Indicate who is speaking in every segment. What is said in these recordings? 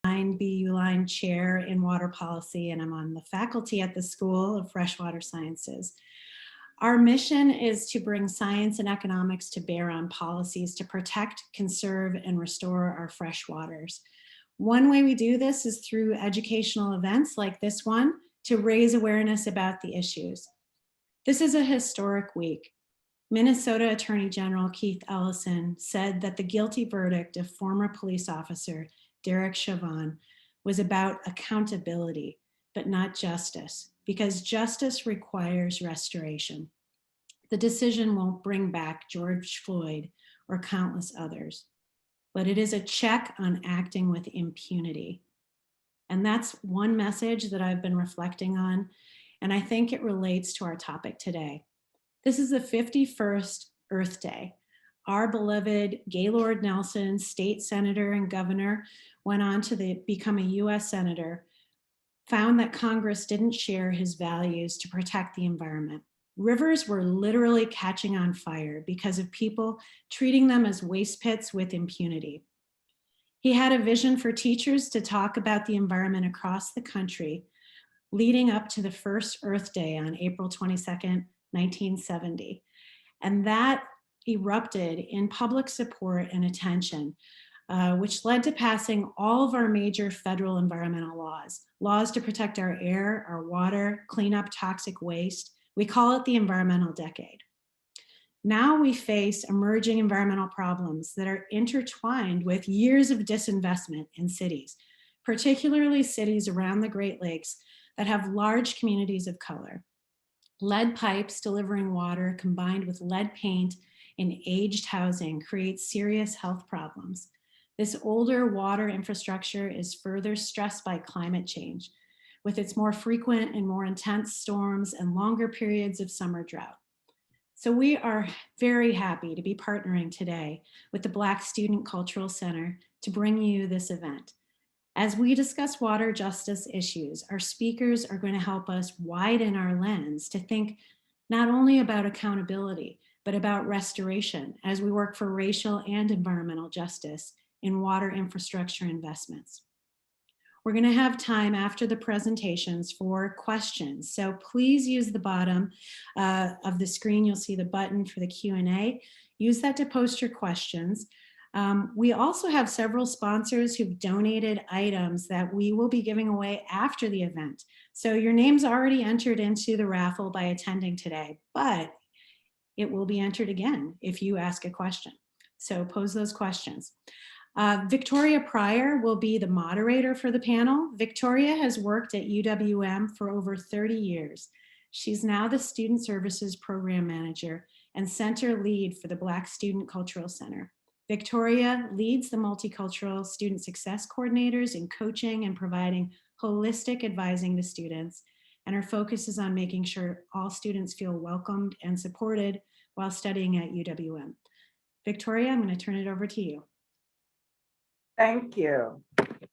Speaker 1: B. Uline Chair in Water Policy, and I'm on the faculty at the School of Freshwater Sciences. Our mission is to bring science and economics to bear on policies to protect, conserve, and restore our fresh waters. One way we do this is through educational events like this one to raise awareness about the issues. This is a historic week. Minnesota Attorney General Keith Ellison said that the guilty verdict of former police officer Derek Chauvin was about accountability, but not justice, because justice requires restoration. The decision won't bring back George Floyd or countless others, but it is a check on acting with impunity. And that's one message that I've been reflecting on, and I think it relates to our topic today. This is the 51st Earth Day. Our beloved Gaylord Nelson, state senator and governor, went on to become a US senator, found that Congress didn't share his values to protect the environment. Rivers were literally catching on fire because of people treating them as waste pits with impunity. He had a vision for teachers to talk about the environment across the country, leading up to the first Earth Day on April 22nd, 1970. And that erupted in public support and attention, which led to passing all of our major federal environmental laws to protect our air, our water, clean up toxic waste. We call it the environmental decade. Now we face emerging environmental problems that are intertwined with years of disinvestment in cities, particularly cities around the Great Lakes that have large communities of color. Lead pipes delivering water combined with lead paint in aged housing creates serious health problems. This older water infrastructure is further stressed by climate change, with its more frequent and more intense storms and longer periods of summer drought. So we are very happy to be partnering today with the Black Student Cultural Center to bring you this event. As we discuss water justice issues, our speakers are going to help us widen our lens to think not only about accountability, but about restoration as we work for racial and environmental justice in water infrastructure investments. We're going to have time after the presentations for questions. So please use the bottom of the screen. You'll see the button for the Q&A. Use that to post your questions. We also have several sponsors who've donated items that we will be giving away after the event. So your name's already entered into the raffle by attending today, but it will be entered again if you ask a question. So pose those questions. Victoria Pryor will be the moderator for the panel. Victoria has worked at UW-M for over 30 years. She's now the Student Services Program Manager and Center Lead for the Black Student Cultural Center. Victoria leads the multicultural student success coordinators in coaching and providing holistic advising to students, and her focus is on making sure all students feel welcomed and supported while studying at UW-M. Victoria, I'm going to turn it over to you.
Speaker 2: Thank you.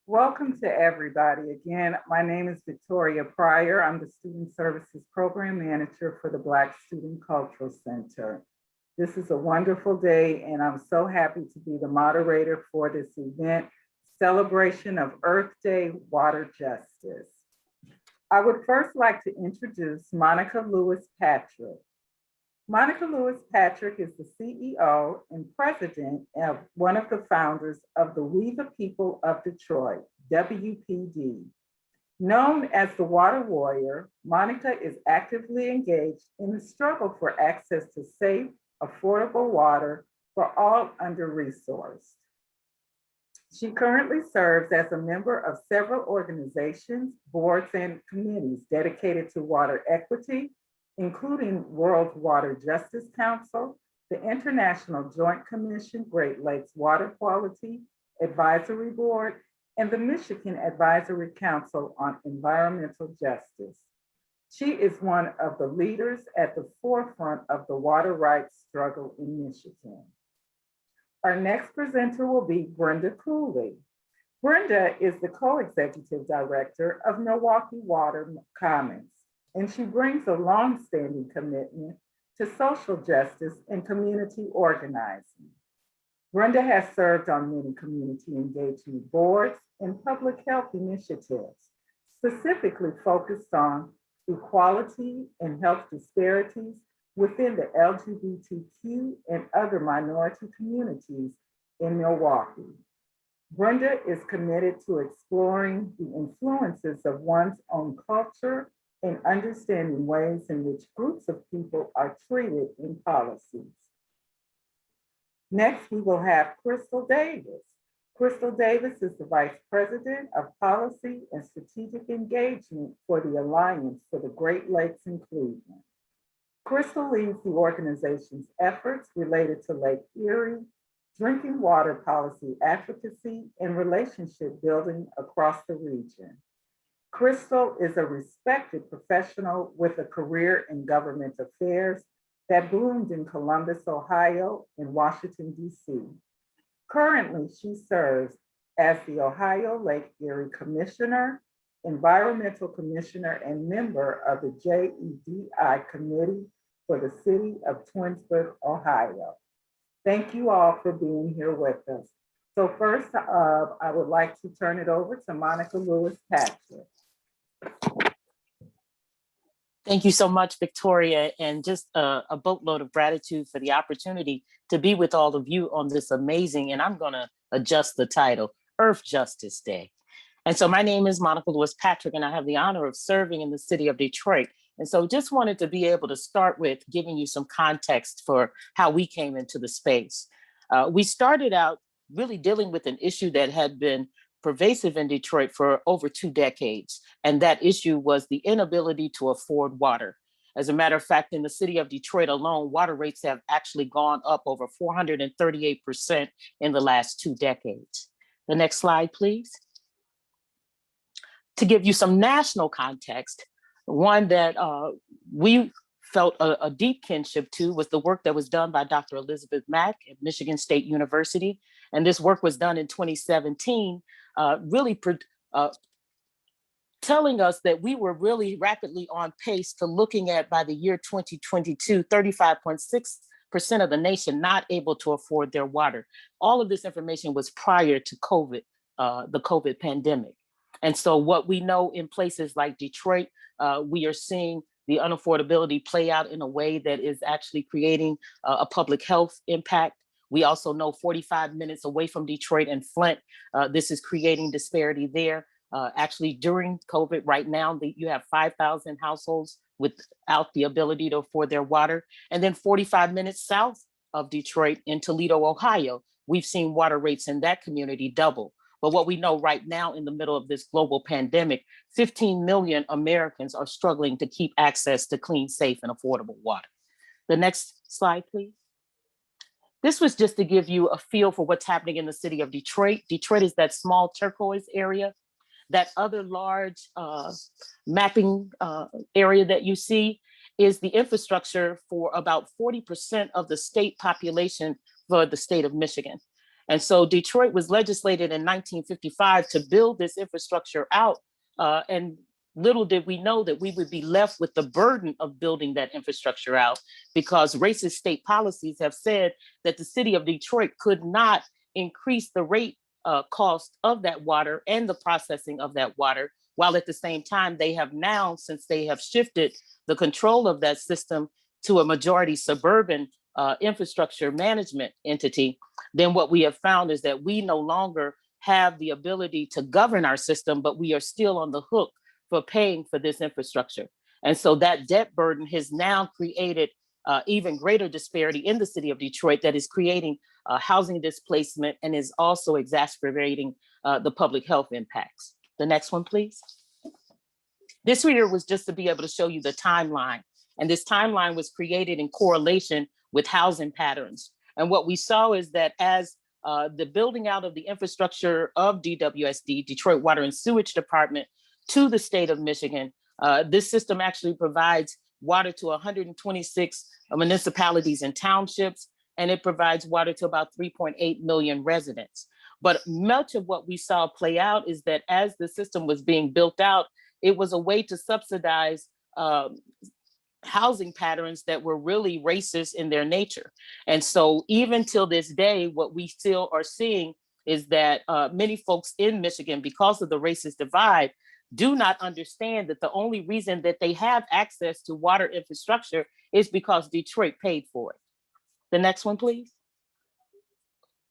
Speaker 2: Welcome to everybody. Again, my name is Victoria Pryor. I'm the Student Services Program Manager for the Black Student Cultural Center. This is a wonderful day, and I'm so happy to be the moderator for this event, celebration of Earth Day Water Justice. I would first like to introduce Monica Lewis-Patrick. Monica Lewis-Patrick is the CEO and president of one of the founders of the We the People of Detroit, WPD. Known as the Water Warrior, Monica is actively engaged in the struggle for access to safe, affordable water for all under-resourced. She currently serves as a member of several organizations, boards, and committees dedicated to water equity, including World Water Justice Council, the International Joint Commission Great Lakes Water Quality Advisory Board, and the Michigan Advisory Council on Environmental Justice. She is one of the leaders at the forefront of the water rights struggle in Michigan. Our next presenter will be Brenda Cooley. Brenda is the co-executive director of Milwaukee Water Commons, and she brings a long-standing commitment to social justice and community organizing. Brenda has served on many community engagement boards, and public health initiatives, specifically focused on equality and health disparities within the LGBTQ and other minority communities in Milwaukee. Brenda is committed to exploring the influences of one's own culture and understanding ways in which groups of people are treated in policies. Next, we will have Crystal Davis. Crystal Davis is the Vice President of Policy and Strategic Engagement for the Alliance for the Great Lakes in Cleveland. Crystal leads the organization's efforts related to Lake Erie, drinking water policy advocacy, and relationship building across the region. Crystal is a respected professional with a career in government affairs that bloomed in Columbus, Ohio, and Washington, D.C. Currently, she serves as the Ohio Lake Erie Commissioner, Environmental Commissioner, and member of the JEDI Committee for the City of Twinsburg, Ohio. Thank you all for being here with us. So first, I would like to turn it over to Monica Lewis-Patrick.
Speaker 3: Thank you so much, Victoria, and just a boatload of gratitude for the opportunity to be with all of you on this amazing, and I'm gonna adjust the title, Earth Justice Day. And so my name is Monica Lewis-Patrick, and I have the honor of serving in the city of Detroit. And so just wanted to be able to start with giving you some context for how we came into the space. We started out really dealing with an issue that had been pervasive in Detroit for over 2 decades. And that issue was the inability to afford water. As a matter of fact, in the city of Detroit alone, water rates have actually gone up over 438% in the last 2 decades. The next slide, please. To give you some national context, one that we felt a deep kinship to was the work that was done by Dr. Elizabeth Mack at Michigan State University. And this work was done in 2017, really telling us that we were really rapidly on pace to looking at, by the year 2022, 35.6% of the nation not able to afford their water. All of this information was prior to COVID, the COVID pandemic. And so what we know in places like Detroit, we are seeing the unaffordability play out in a way that is actually creating a public health impact. We also know 45 minutes away from Detroit and Flint, this is creating disparity there. Actually, during COVID right now, you have 5,000 households without the ability to afford their water. And then 45 minutes south of Detroit in Toledo, Ohio, we've seen water rates in that community double. But what we know right now in the middle of this global pandemic, 15 million Americans are struggling to keep access to clean, safe, and affordable water. The next slide, please. This was just to give you a feel for what's happening in the city of Detroit. Detroit is that small turquoise area. That other large mapping area that you see is the infrastructure for about 40% of the state population for the state of Michigan. And so Detroit was legislated in 1955 to build this infrastructure out. And little did we know that we would be left with the burden of building that infrastructure out, because racist state policies have said that the city of Detroit could not increase the rate cost of that water and the processing of that water, while at the same time they have now, since they have shifted the control of that system to a majority suburban infrastructure management entity, then what we have found is that we no longer have the ability to govern our system, but we are still on the hook for paying for this infrastructure. And so that debt burden has now created even greater disparity in the city of Detroit that is creating housing displacement and is also exacerbating the public health impacts. The next one, please. This here was just to be able to show you the timeline. And this timeline was created in correlation with housing patterns. And what we saw is that as the building out of the infrastructure of DWSD, Detroit Water and Sewage Department, to the state of Michigan, this system actually provides water to 126 municipalities and townships, and it provides water to about 3.8 million residents. But much of what we saw play out is that as the system was being built out, it was a way to subsidize housing patterns that were really racist in their nature. And so even till this day, what we still are seeing is that many folks in Michigan, because of the racist divide, do not understand that the only reason that they have access to water infrastructure is because Detroit paid for it. The next one, please.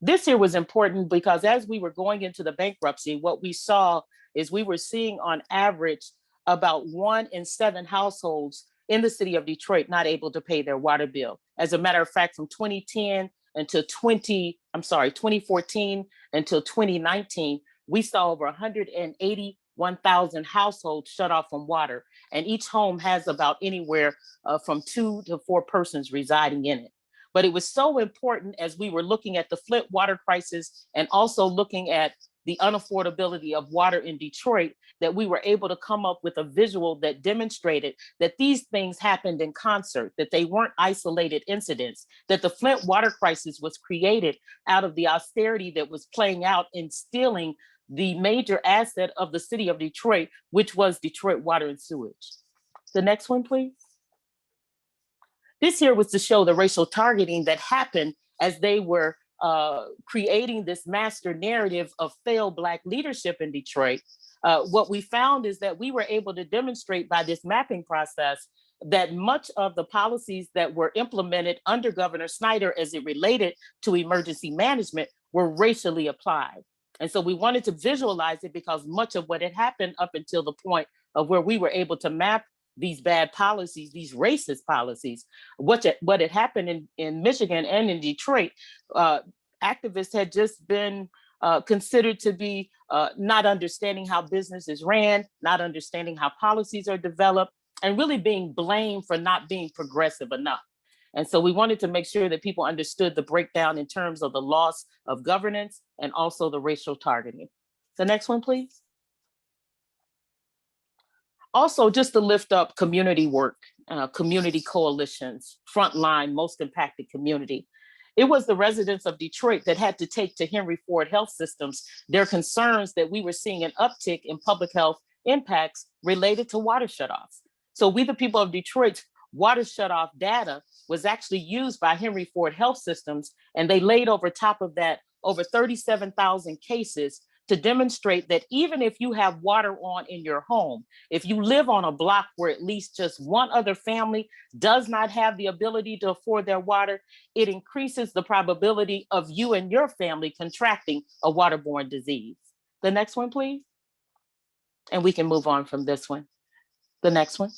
Speaker 3: This here was important because as we were going into the bankruptcy, what we saw is we were seeing on average about 1 in 7 households in the city of Detroit not able to pay their water bill. As a matter of fact, from 2010 until 2014 until 2019, we saw over 181,000 households shut off from water. And each home has about anywhere from 2 to 4 persons residing in it. But it was so important as we were looking at the Flint water crisis and also looking at the unaffordability of water in Detroit that we were able to come up with a visual that demonstrated that these things happened in concert, that they weren't isolated incidents, that the Flint water crisis was created out of the austerity that was playing out in stealing the major asset of the city of Detroit, which was Detroit water and sewage. The next one, please. This here was to show the racial targeting that happened as they were creating this master narrative of failed Black leadership in Detroit. What we found is that we were able to demonstrate by this mapping process that much of the policies that were implemented under Governor Snyder as it related to emergency management were racially applied. And so we wanted to visualize it because much of what had happened up until the point of where we were able to map these bad policies, these racist policies, what had happened in Michigan and in Detroit, activists had just been considered to be not understanding how businesses ran, not understanding how policies are developed, and really being blamed for not being progressive enough. And so we wanted to make sure that people understood the breakdown in terms of the loss of governance and also the racial targeting. The next one, please. Also, just to lift up community work, community coalitions, frontline, most impacted community. It was the residents of Detroit that had to take to Henry Ford Health Systems their concerns that we were seeing an uptick in public health impacts related to water shutoffs. So we, the people of Detroit, water shutoff data was actually used by Henry Ford Health Systems, and they laid over top of that over 37,000 cases to demonstrate that even if you have water on in your home, if you live on a block where at least just one other family does not have the ability to afford their water, it increases the probability of you and your family contracting a waterborne disease. The next one, please. And we can move on from this one. The next one.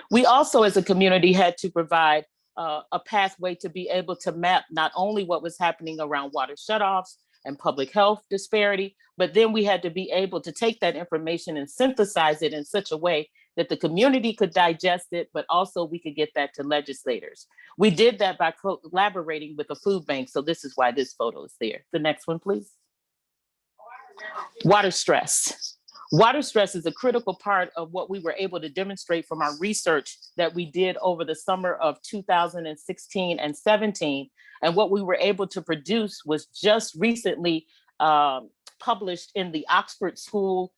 Speaker 3: We also, as a community, had to provide a pathway to be able to map not only what was happening around water shutoffs and public health disparity, but then we had to be able to take that information and synthesize it in such a way that the community could digest it, but also we could get that to legislators. We did that by collaborating with the food bank. So this is why this photo is there. The next one, please. Water stress. Water stress is a critical part of what we were able to demonstrate from our research that we did over the summer of 2016 and 17. And what we were able to produce was just recently published in the Oxford School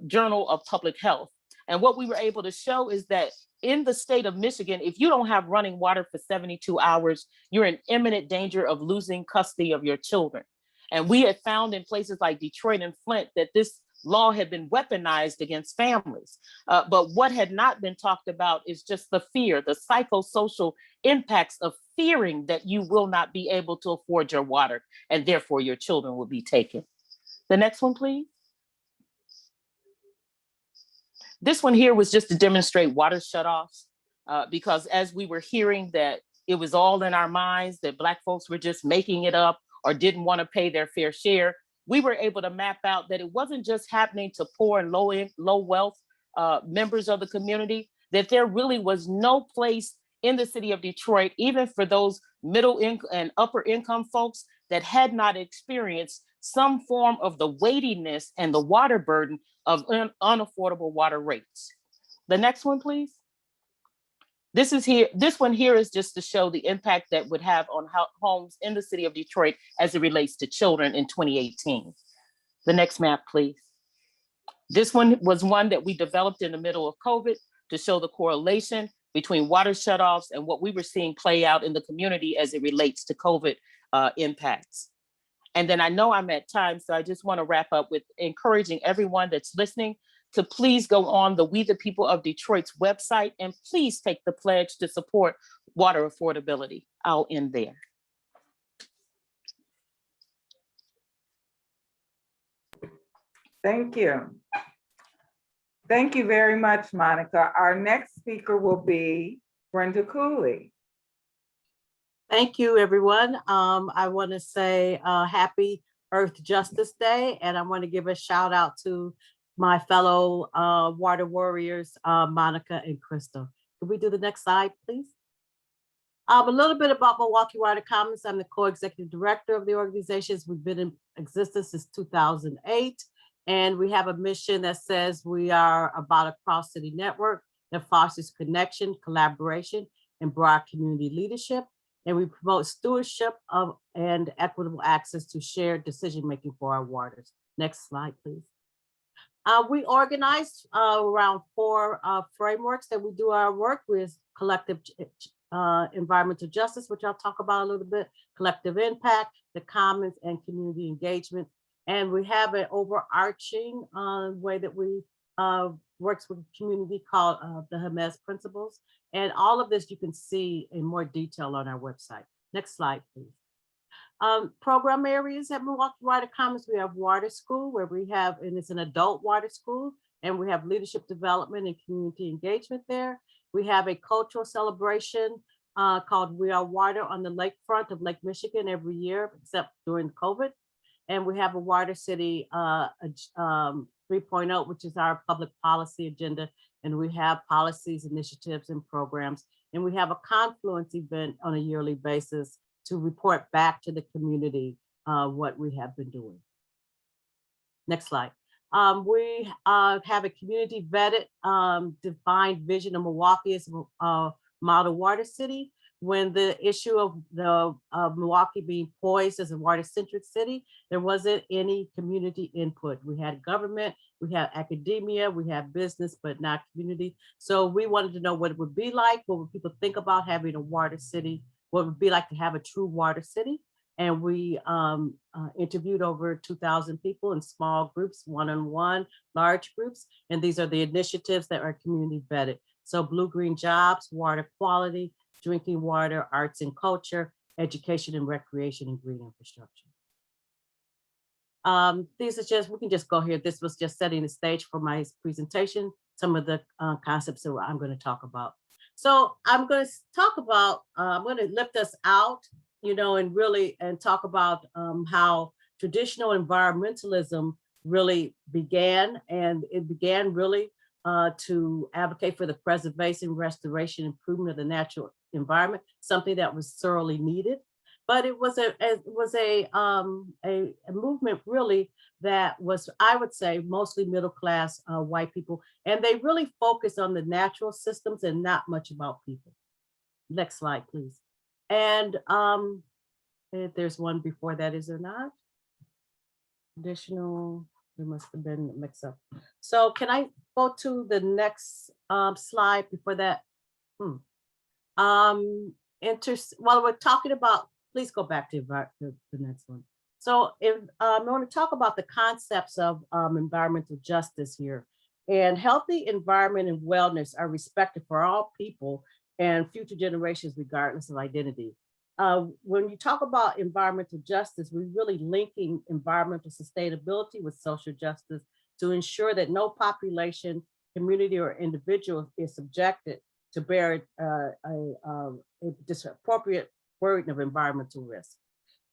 Speaker 3: Journal of Public Health. And what we were able to show is that in the state of Michigan, if you don't have running water for 72 hours, you're in imminent danger of losing custody of your children. And we had found in places like Detroit and Flint that this law had been weaponized against families. But what had not been talked about is just the fear, the psychosocial impacts of fearing that you will not be able to afford your water and therefore your children will be taken. The next one, please. This one here was just to demonstrate water shutoffs, because as we were hearing that it was all in our minds, that Black folks were just making it up or didn't want to pay their fair share, we were able to map out that it wasn't just happening to poor and low wealth members of the community, that there really was no place in the city of Detroit, even for those middle income and upper income folks that had not experienced some form of the weightiness and the water burden of unaffordable water rates. The next one, please. This one here is just to show the impact that would have on homes in the city of Detroit as it relates to children in 2018. The next map, please. This one was one that we developed in the middle of COVID to show the correlation between water shutoffs and what we were seeing play out in the community as it relates to COVID impacts. And then I know I'm at time, so I just want to wrap up with encouraging everyone that's listening to please go on the We the People of Detroit's website and please take the pledge to support water affordability. I'll end there.
Speaker 2: Thank you. Thank you very much, Monica. Our next speaker will be Brenda Cooley.
Speaker 4: Thank you, everyone. I want to say happy Earth Justice Day, and I want to give a shout out to my fellow water warriors, Monica and Crystal. Can we do the next slide, please? A little bit about Milwaukee Water Commons. I'm the co-executive director of the organizations. We've been in existence since 2008, and we have a mission that says we are about a cross-city network that fosters connection, collaboration, and broad community leadership. And we promote stewardship of and equitable access to shared decision-making for our waters. Next slide, please. We organize around 4 frameworks that we do our work with: collective environmental justice, which I'll talk about a little bit, collective impact, the commons, and community engagement. And we have an overarching way that we works with the community called the Hermes Principles. And all of this you can see in more detail on our website. Next slide, please. Program areas at Milwaukee Water Commons, we have Water School, where we have, and it's an adult water school, and we have leadership development and community engagement there. We have a cultural celebration called We Are Water on the lakefront of Lake Michigan every year, except during COVID. And we have a Water City 3.0, which is our public policy agenda. And we have policies, initiatives, and programs. And we have a confluence event on a yearly basis to report back to the community what we have been doing. Next slide. We have a community vetted defined vision of Milwaukee as a model water city. When the issue of the Milwaukee being poised as a water-centric city, there wasn't any community input. We had government, we had academia, we had business, but not community. So we wanted to know what it would be like, what would people think about having a water city, what it would be like to have a true water city. And we interviewed over 2,000 people in small groups, one-on-one, large groups. And these are the initiatives that are community vetted. So blue-green jobs, water quality, drinking water, arts and culture, education and recreation, and green infrastructure. These are just, we can just go here. This was just setting the stage for my presentation, some of the concepts that I'm going to talk about. So I'm going to talk about, I'm going to lift us out, you know, and really, and talk about how traditional environmentalism really began. And it began really to advocate for the preservation, restoration, improvement of the natural environment, something that was sorely needed. But it was a movement really that was, I would say, mostly middle class white people, and they really focused on the natural systems and not much about people. Next slide, please. And if there's one before that, is there not? Additional, there must have been a mix up. So can I go to the next slide before that? While we're talking about, please go back to the next one. So if I want to talk about the concepts of environmental justice here, and healthy environment and wellness are respected for all people and future generations, regardless of identity. When you talk about environmental justice, we're really linking environmental sustainability with social justice to ensure that no population, community, or individual is subjected to bear a disappropriate burden of environmental risk.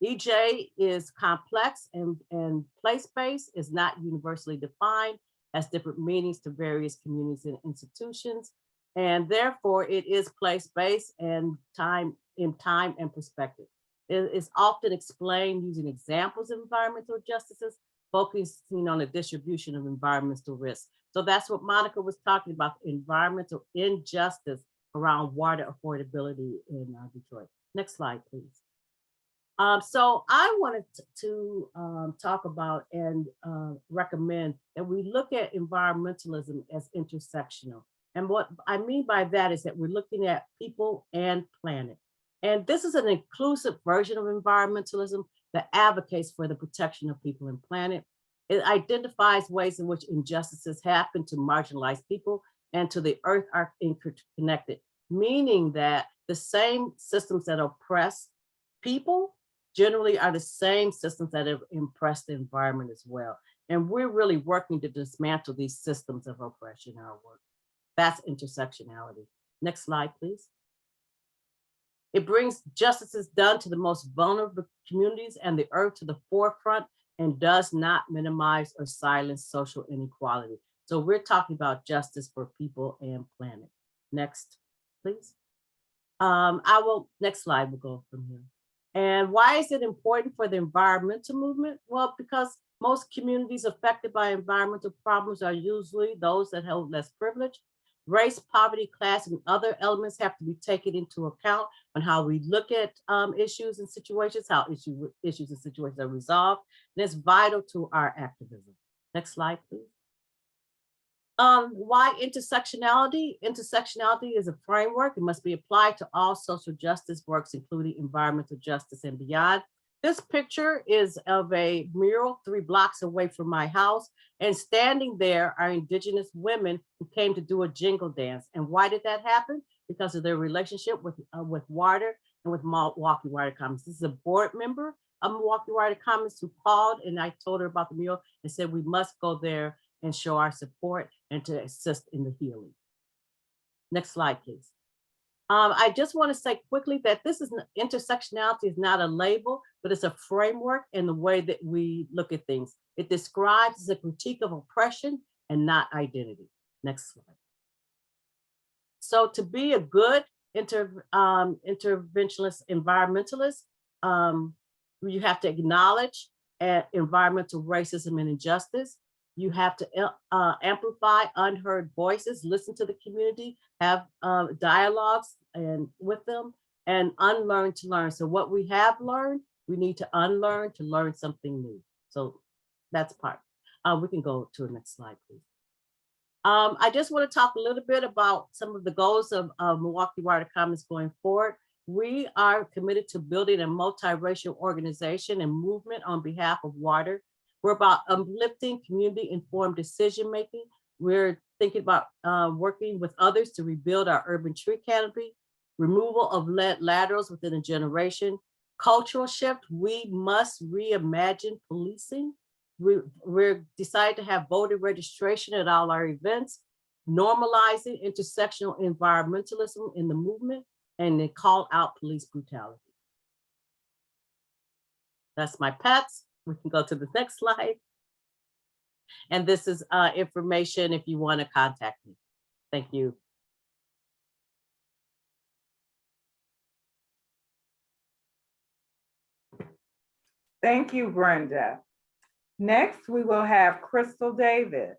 Speaker 4: EJ is complex and place-based, is not universally defined, has different meanings to various communities and institutions, and therefore it is place-based and time and perspective. It is often explained using examples of environmental justices, focusing on the distribution of environmental risks. So that's what Monica was talking about, environmental injustice around water affordability in Detroit. Next slide, please. So I wanted to talk about and recommend that we look at environmentalism as intersectional. And what I mean by that is that we're looking at people and planet. And this is an inclusive version of environmentalism that advocates for the protection of people and planet. It identifies ways in which injustices happen to marginalized people and to the earth are interconnected, meaning that the same systems that oppress people generally are the same systems that have oppressed the environment as well. And we're really working to dismantle these systems of oppression in our work. That's intersectionality. Next slide, please. It brings justices done to the most vulnerable communities and the earth to the forefront and does not minimize or silence social inequality. So we're talking about justice for people and planet. Next, please. Next slide, we'll go from here. And why is it important for the environmental movement? Well, because most communities affected by environmental problems are usually those that hold less privilege. Race, poverty, class, and other elements have to be taken into account on how we look at issues and situations, how issues and situations are resolved. And it's vital to our activism. Next slide, please. Why intersectionality? Intersectionality is a framework. It must be applied to all social justice works, including environmental justice and beyond. This picture is of a mural 3 blocks away from my house, and standing there are Indigenous women who came to do a jingle dance. And why did that happen? Because of their relationship with water and with Milwaukee Water Commons. This is a board member of Milwaukee Water Commons who called, and I told her about the mural and said we must go there and show our support and to assist in the healing. Next slide, please. I just want to say quickly that intersectionality is not a label, but it's a framework in the way that we look at things. It describes as a critique of oppression and not identity. Next slide. So to be a good interventionist environmentalist, you have to acknowledge environmental racism and injustice. You have to amplify unheard voices, listen to the community, have dialogues with them, and unlearn to learn. So what we have learned, we need to unlearn to learn something new. So that's part. We can go to the next slide, please. I just want to talk a little bit about some of the goals of Milwaukee Water Commons going forward. We are committed to building a multiracial organization and movement on behalf of water. We're about uplifting community-informed decision-making. We're thinking about working with others to rebuild our urban tree canopy, removal of lead laterals within a generation, cultural shift. We must reimagine policing. We're decided to have voter registration at all our events, normalizing intersectional environmentalism in the movement, and then call out police brutality. That's my pets. We can go to the next slide. And this is information if you want to contact me. Thank you.
Speaker 2: Thank you, Brenda. Next, we will have Crystal Davis.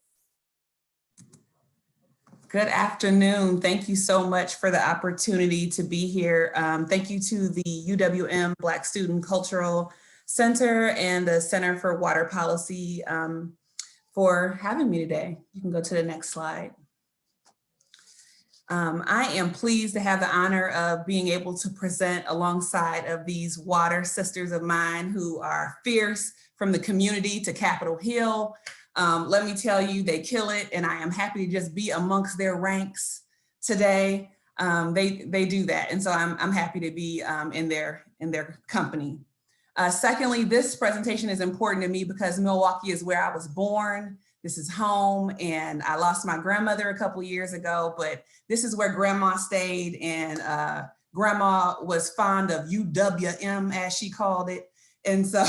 Speaker 5: Good afternoon. Thank you so much for the opportunity to be here. Thank you to the UW-M Black Student Cultural Center and the Center for Water Policy for having me today. You can go to the next slide. I am pleased to have the honor of being able to present alongside of these water sisters of mine who are fierce from the community to Capitol Hill. Let me tell you, they kill it, and I am happy to just be amongst their ranks today. They do that, and so I'm happy to be in their company. Secondly, this presentation is important to me because Milwaukee is where I was born. This is home, and I lost my grandmother a couple years ago, but this is where grandma stayed, and grandma was fond of UW-M, as she called it. And so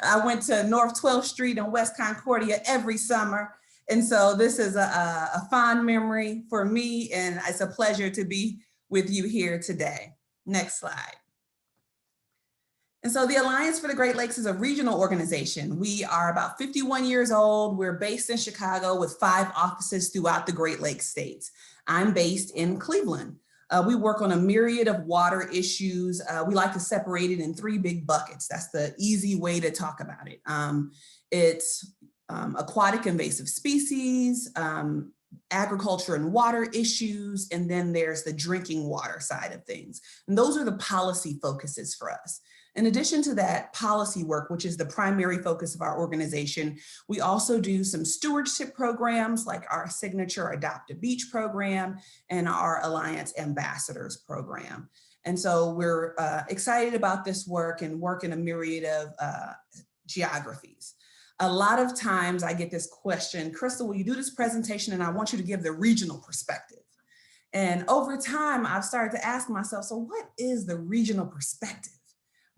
Speaker 5: I went to North 12th Street and West Concordia every summer. And so this is a fond memory for me, and it's a pleasure to be with you here today. Next slide. And so the Alliance for the Great Lakes is a regional organization. We are about 51 years old. We're based in Chicago with 5 offices throughout the Great Lakes states. I'm based in Cleveland. We work on a myriad of water issues. We like to separate it in 3 big buckets. That's the easy way to talk about it. It's aquatic invasive species, agriculture and water issues, and then there's the drinking water side of things. And those are the policy focuses for us. In addition to that policy work, which is the primary focus of our organization, we also do some stewardship programs like our signature Adopt a Beach program and our Alliance Ambassadors program. And so we're excited about this work and work in a myriad of geographies. A lot of times I get this question, Crystal, will you do this presentation? And I want you to give the regional perspective. And over time, I've started to ask myself, so what is the regional perspective?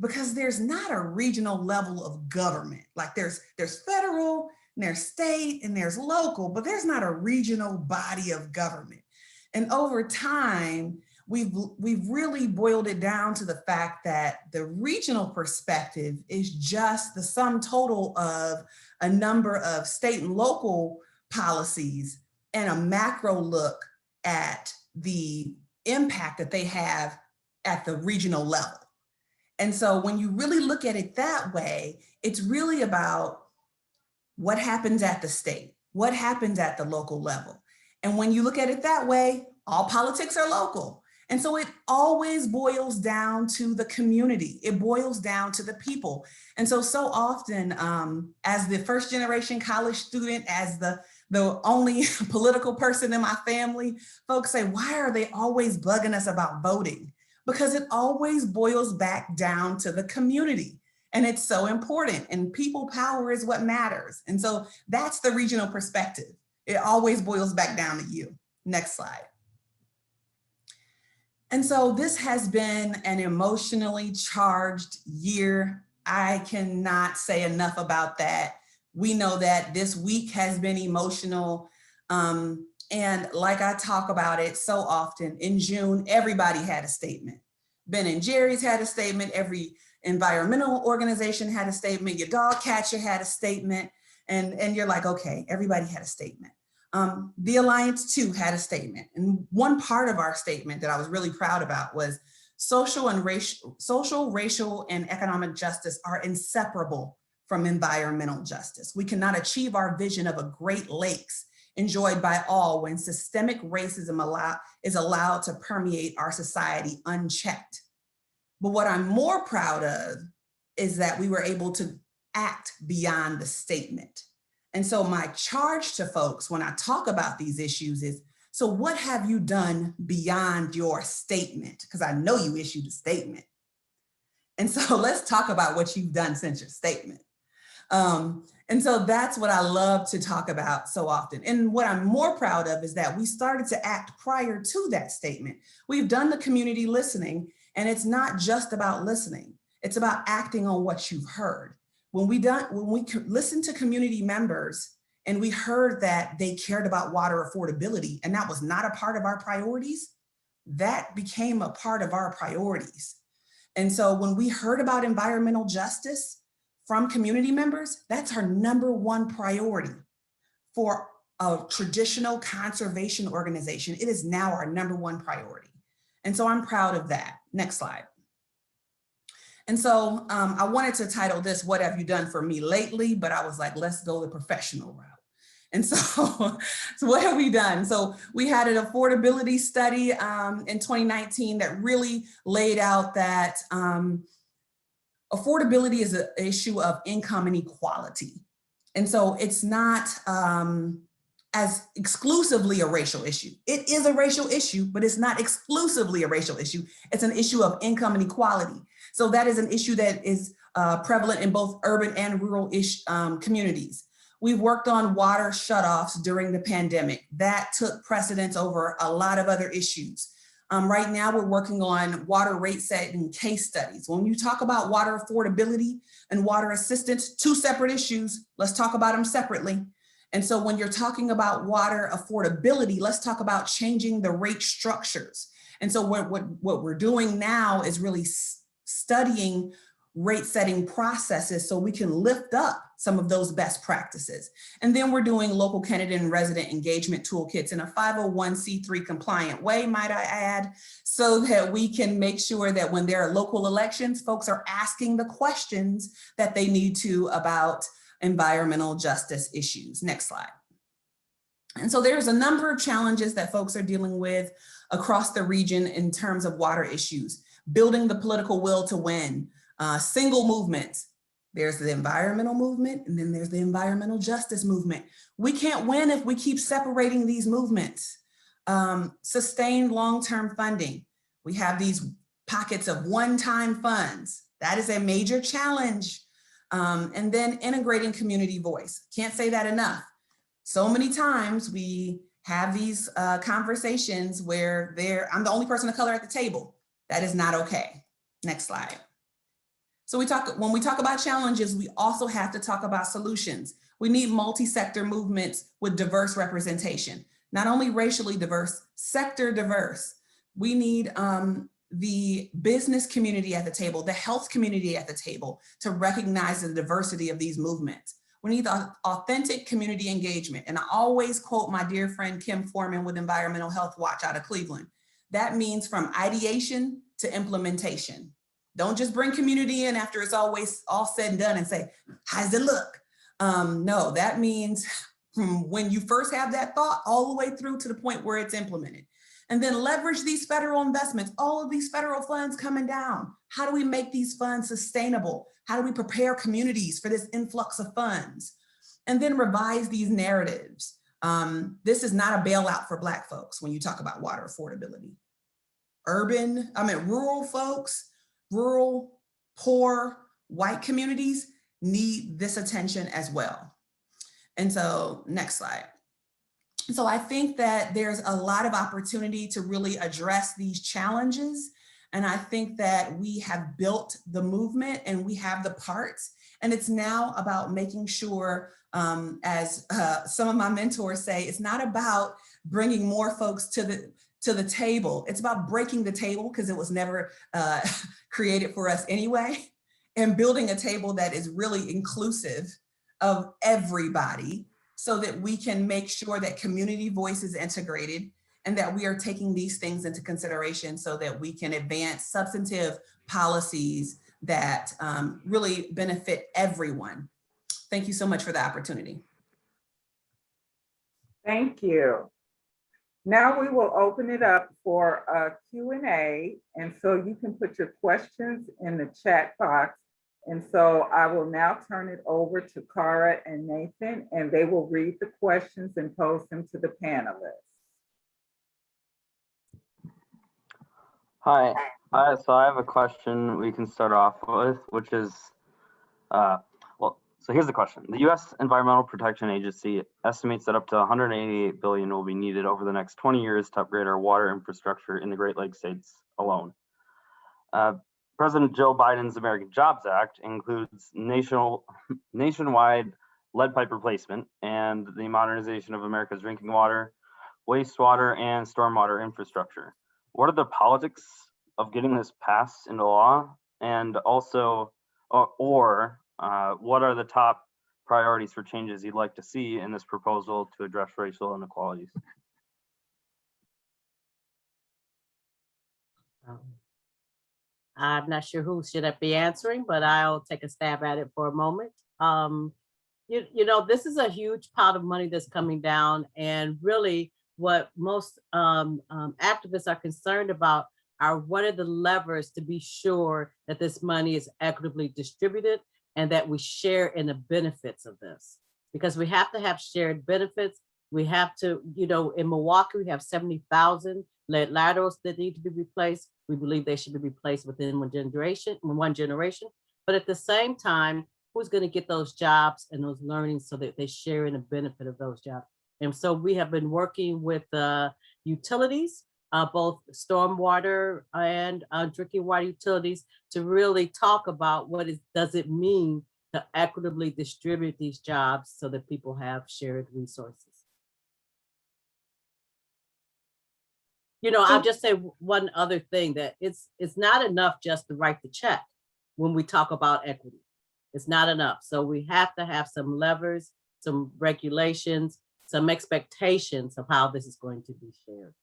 Speaker 5: Because there's not a regional level of government. Like there's federal, and there's state, and there's local, but there's not a regional body of government. And over time, we've really boiled it down to the fact that the regional perspective is just the sum total of a number of state and local policies and a macro look at the impact that they have at the regional level. And so when you really look at it that way, it's really about what happens at the state, what happens at the local level. And when you look at it that way, all politics are local. And so it always boils down to the community. It boils down to the people. And so often as the first generation college student, as the only political person in my family, folks say, why are they always bugging us about voting? Because it always boils back down to the community. And it's so important. And people power is what matters. And so that's the regional perspective. It always boils back down to you. Next slide. And so this has been an emotionally charged year. I cannot say enough about that. We know that this week has been emotional. And like I talk about it so often, in June, everybody had a statement. Ben and Jerry's had a statement. Every environmental organization had a statement. Your dog catcher had a statement. And you're like, okay, everybody had a statement. The Alliance too had a statement. And one part of our statement that I was really proud about was social, racial, and economic justice are inseparable from environmental justice. We cannot achieve our vision of a Great Lakes enjoyed by all when systemic racism is allowed to permeate our society unchecked. But what I'm more proud of is that we were able to act beyond the statement. And so my charge to folks when I talk about these issues is, so what have you done beyond your statement? Because I know you issued a statement. And so let's talk about what you've done since your statement. And so that's what I love to talk about so often. And what I'm more proud of is that we started to act prior to that statement. We've done the community listening, and it's not just about listening. It's about acting on what you've heard. When we listened to community members and we heard that they cared about water affordability, and that was not a part of our priorities, that became a part of our priorities. And so when we heard about environmental justice from community members, that's our #1 priority. For a traditional conservation organization, it is now our #1 priority. And so I'm proud of that. Next slide. And so I wanted to title this, What Have You Done For Me Lately? But I was like, let's go the professional route. And so what have we done? So we had an affordability study in 2019 that really laid out that affordability is an issue of income inequality. And so it's not as exclusively a racial issue. It is a racial issue, but it's not exclusively a racial issue. It's an issue of income inequality. So that is an issue that is prevalent in both urban and rural communities. We've worked on water shutoffs during the pandemic. That took precedence over a lot of other issues. Right now, we're working on water rate setting case studies. When you talk about water affordability and water assistance, 2 separate issues, let's talk about them separately. And so when you're talking about water affordability, let's talk about changing the rate structures. And so what we're doing now is really studying rate setting processes so we can lift up some of those best practices. And then we're doing local candidate and resident engagement toolkits in a 501c3 compliant way, might I add, so that we can make sure that when there are local elections, folks are asking the questions that they need to about environmental justice issues. Next slide. And so there's a number of challenges that folks are dealing with across the region in terms of water issues, building the political will to win, Single movements. There's the environmental movement, and then there's the environmental justice movement. We can't win if we keep separating these movements. Sustained long-term funding. We have these pockets of one-time funds. That is a major challenge. And then integrating community voice. Can't say that enough. So many times we have these conversations where I'm the only person of color at the table. That is not okay. Next slide. So when we talk about challenges, we also have to talk about solutions. We need multi-sector movements with diverse representation, not only racially diverse, sector diverse. We need the business community at the table, the health community at the table to recognize the diversity of these movements. We need the authentic community engagement. And I always quote my dear friend, Kim Foreman with Environmental Health Watch out of Cleveland. That means from ideation to implementation. Don't just bring community in after it's always all said and done and say, how does it look? No, that means from when you first have that thought all the way through to the point where it's implemented. And then leverage these federal investments, all of these federal funds coming down. How do we make these funds sustainable? How do we prepare communities for this influx of funds? And then revise these narratives. This is not a bailout for Black folks when you talk about water affordability. Rural folks, rural, poor, white communities need this attention as well. And so next slide. So I think that there's a lot of opportunity to really address these challenges. And I think that we have built the movement and we have the parts. And it's now about making sure, as some of my mentors say, it's not about bringing more folks to the table. It's about breaking the table because it was never created for us anyway, and building a table that is really inclusive of everybody, so that we can make sure that community voice is integrated and that we are taking these things into consideration so that we can advance substantive policies that really benefit everyone. Thank you so much for the opportunity.
Speaker 2: Thank you. Now we will open it up for a Q&A. And so you can put your questions in the chat box. And so I will now turn it over to Cara and Nathan, and they will read the questions and pose them to the panelists.
Speaker 6: Hi, so I have a question we can start off with, which is, so here's the question. The U.S. Environmental Protection Agency estimates that up to $188 billion will be needed over the next 20 years to upgrade our water infrastructure in the Great Lakes states alone. President Joe Biden's American Jobs Act includes nationwide lead pipe replacement and the modernization of America's drinking water, wastewater, and stormwater infrastructure. What are the politics of getting this passed into law? And also, what are the top priorities for changes you'd like to see in this proposal to address racial inequalities?
Speaker 4: I'm not sure who should be answering, but I'll take a stab at it for a moment. You know, this is a huge pot of money that's coming down, and really what most activists are concerned about are what are the levers to be sure that this money is equitably distributed and that we share in the benefits of this. Because we have to have shared benefits. We have to, you know, in Milwaukee, we have 70,000 lead laterals that need to be replaced. We believe they should be replaced within one generation. But at the same time, who's going to get those jobs and those learnings so that they share in the benefit of those jobs? And so we have been working with utilities, both stormwater and drinking water utilities, to really talk about what does it mean to equitably distribute these jobs so that people have shared resources. You know, I'll just say one other thing, that it's not enough just to write the check when we talk about equity. It's not enough. So we have to have some levers, some regulations, some expectations of how this is going to be shared.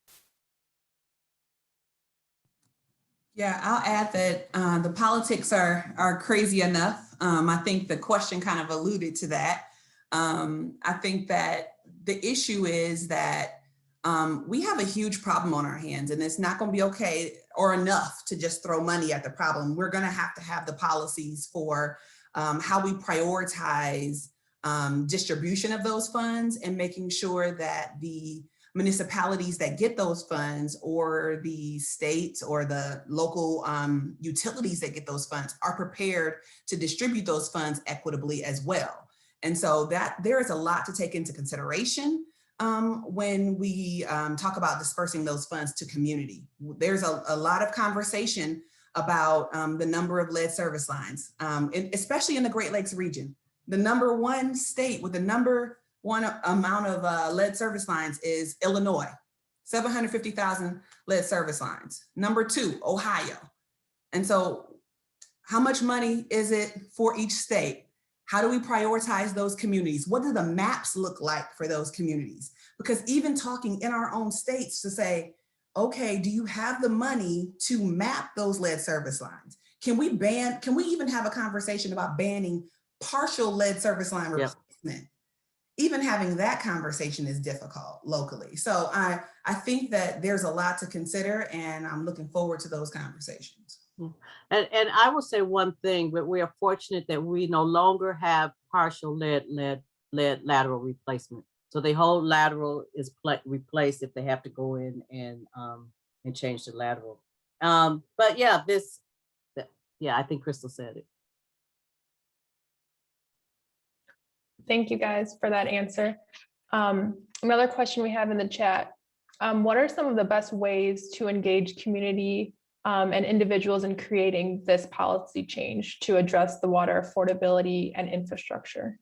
Speaker 5: Yeah, I'll add that the politics are crazy enough. I think the question kind of alluded to that. I think that the issue is that we have a huge problem on our hands, and it's not going to be okay or enough to just throw money at the problem. We're going to have the policies for how we prioritize distribution of those funds, and making sure that the municipalities that get those funds, or the states or the local utilities that get those funds, are prepared to distribute those funds equitably as well. And so that there is a lot to take into consideration when we talk about dispersing those funds to community. There's a lot of conversation about the number of lead service lines, especially in the Great Lakes region. The #1 state with the #1 amount of lead service lines is Illinois, 750,000 lead service lines. #2, Ohio. And so how much money is it for each state? How do we prioritize those communities? What do the maps look like for those communities? Because even talking in our own states to say, okay, do you have the money to map those lead service lines? Can we even have a conversation about banning partial lead service line replacement? Even having that conversation is difficult locally. So I think that there's a lot to consider, and I'm looking forward to those conversations.
Speaker 4: And I will say one thing, but we are fortunate that we no longer have partial lead lateral replacement. So the whole lateral is replaced if they have to go in and change the lateral. But yeah, I think Crystal said it.
Speaker 7: Thank you guys for that answer. Another question we have in the chat. What are some of the best ways to engage community and individuals in creating this policy change to address the water affordability and infrastructure?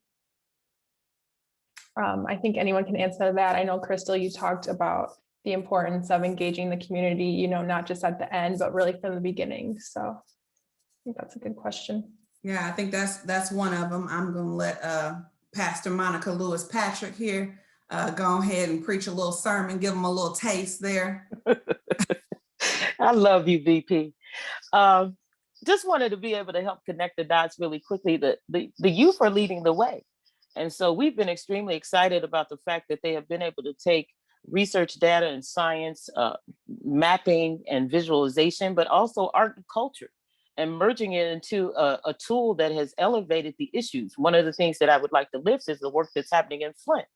Speaker 7: I think anyone can answer that. I know, Crystal, you talked about the importance of engaging the community, you know, not just at the end, but really from the beginning. So I think that's a good question.
Speaker 5: Yeah, I think that's one of them. I'm going to let Pastor Monica Lewis Patrick here go ahead and preach a little sermon, give them a little taste there.
Speaker 3: I love you, VP. Just wanted to be able to help connect the dots really quickly. The youth are leading the way. And so we've been extremely excited about the fact that they have been able to take research data and science, mapping and visualization, but also art and culture, and merging it into a tool that has elevated the issues. One of the things that I would like to lift is the work that's happening in Flint.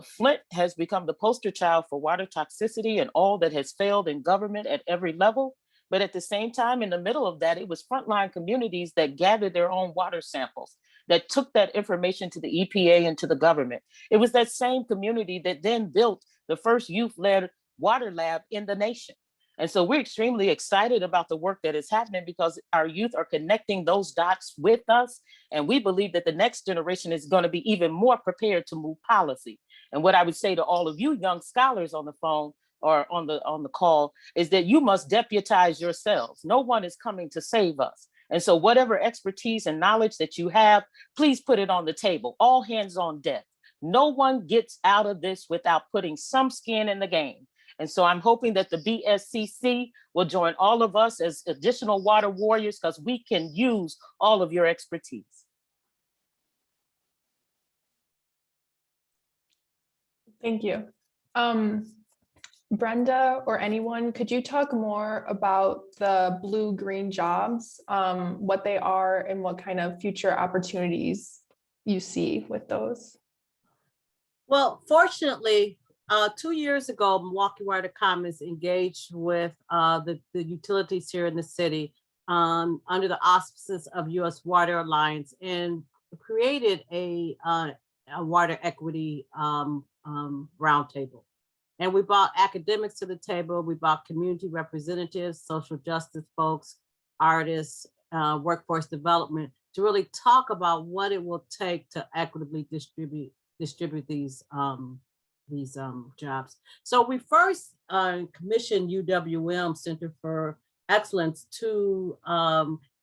Speaker 3: Flint has become the poster child for water toxicity and all that has failed in government at every level. But at the same time, in the middle of that, it was frontline communities that gathered their own water samples, that took that information to the EPA and to the government. It was that same community that then built the first youth-led water lab in the nation. And so we're extremely excited about the work that is happening because our youth are connecting those dots with us. And we believe that the next generation is going to be even more prepared to move policy. And what I would say to all of you young scholars on the phone or on the call is that you must deputize yourselves. No one is coming to save us. And so whatever expertise and knowledge that you have, please put it on the table. All hands on deck. No one gets out of this without putting some skin in the game. And so I'm hoping that the BSCC will join all of us as additional water warriors, because we can use all of your expertise.
Speaker 7: Thank you. Brenda or anyone, could you talk more about the blue-green jobs, what they are and what kind of future opportunities you see with those?
Speaker 4: Well, fortunately, 2 years ago, Milwaukee Water Commons engaged with the utilities here in the city under the auspices of U.S. Water Alliance and created a water equity roundtable. And we brought academics to the table. We brought community representatives, social justice folks, artists, workforce development to really talk about what it will take to equitably distribute these jobs. So we first commissioned UW-M Center for Excellence to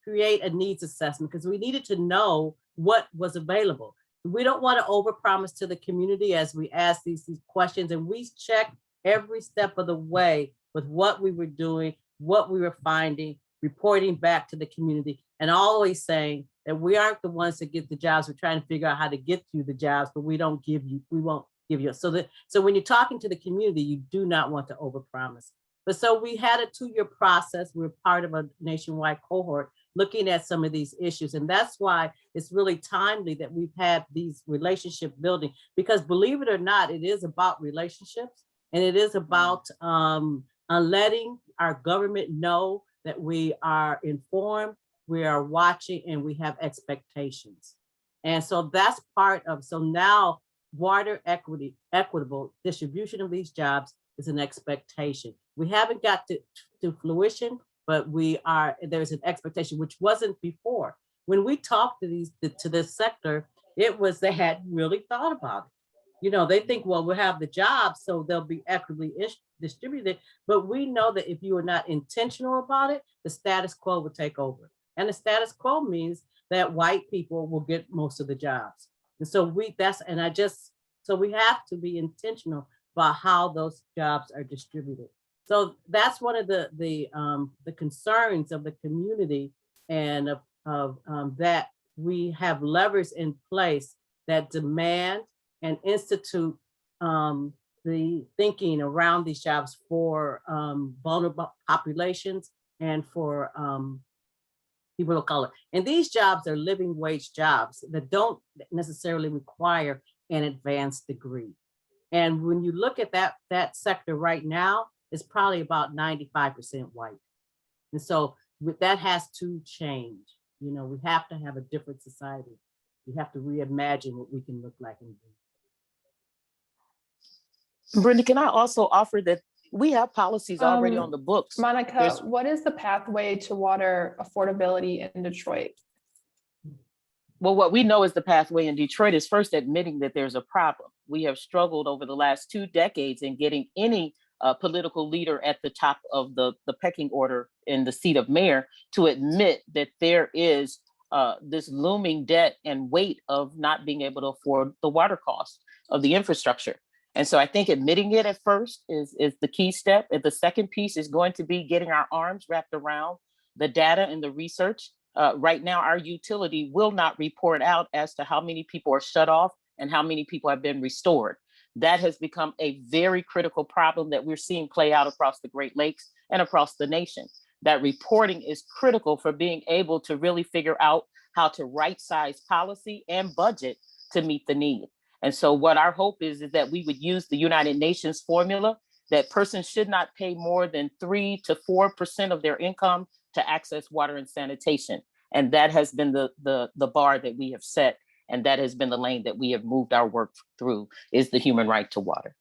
Speaker 4: create a needs assessment because we needed to know what was available. We don't want to overpromise to the community as we ask these questions, and we checked every step of the way with what we were doing, what we were finding, reporting back to the community, and always saying that we aren't the ones that get the jobs. We're trying to figure out how to get you the jobs, but we don't give you, we won't give you. So when you're talking to the community, you do not want to overpromise. But so we had a 2-year process. We're part of a nationwide cohort looking at some of these issues. And that's why it's really timely that we've had these relationship building, because believe it or not, it is about relationships, and it is about letting our government know that we are informed, we are watching, and we have expectations. And so that's part of, so now water equitable distribution of these jobs is an expectation. We haven't got to fruition, but there's an expectation, which wasn't before. When we talked to this sector, they hadn't really thought about it. They think, well, we'll have the jobs, so they'll be equitably distributed. But we know that if you are not intentional about it, the status quo will take over. And the status quo means that white people will get most of the jobs. And so we have to be intentional about how those jobs are distributed. So that's one of the concerns of the community, and of that we have levers in place that demand and institute the thinking around these jobs for vulnerable populations and for people of color. And these jobs are living wage jobs that don't necessarily require an advanced degree. And when you look at that sector right now, it's probably about 95% white. And so that has to change. We have to have a different society. We have to reimagine what we can look like and do.
Speaker 3: Brenda, can I also offer that we have policies already on the books?
Speaker 7: Monica, what is the pathway to water affordability in Detroit?
Speaker 3: Well, what we know is the pathway in Detroit is first admitting that there's a problem. We have struggled over the last 2 decades in getting any political leader at the top of the pecking order in the seat of mayor to admit that there is this looming debt and weight of not being able to afford the water cost of the infrastructure. And so I think admitting it at first is the key step. And the second piece is going to be getting our arms wrapped around the data and the research. Right now, our utility will not report out as to how many people are shut off and how many people have been restored. That has become a very critical problem that we're seeing play out across the Great Lakes and across the nation. That reporting is critical for being able to really figure out how to right-size policy and budget to meet the need. And so what our hope is that we would use the United Nations formula that persons should not pay more than 3 to 4% of their income to access water and sanitation. And that has been the bar that we have set. And that has been the lane that we have moved our work through, is the human right to water.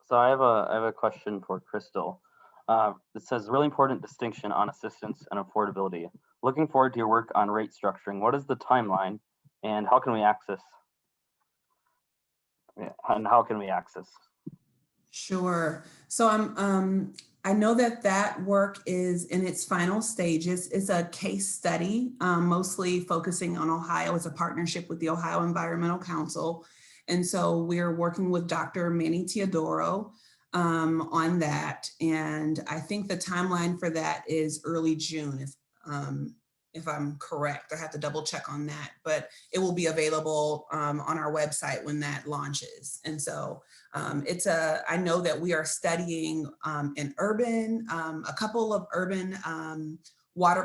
Speaker 6: So I have a question for Crystal. It says really important distinction on assistance and affordability. Looking forward to your work on rate structuring. What is the timeline and how can we access?
Speaker 5: Sure. So I know that work is in its final stages. It's a case study, mostly focusing on Ohio. It's a partnership with the Ohio Environmental Council. And so we're working with Dr. Manny Teodoro on that. And I think the timeline for that is early June, if I'm correct. I have to double check on that, but it will be available on our website when that launches. And so I know that we are studying a couple of urban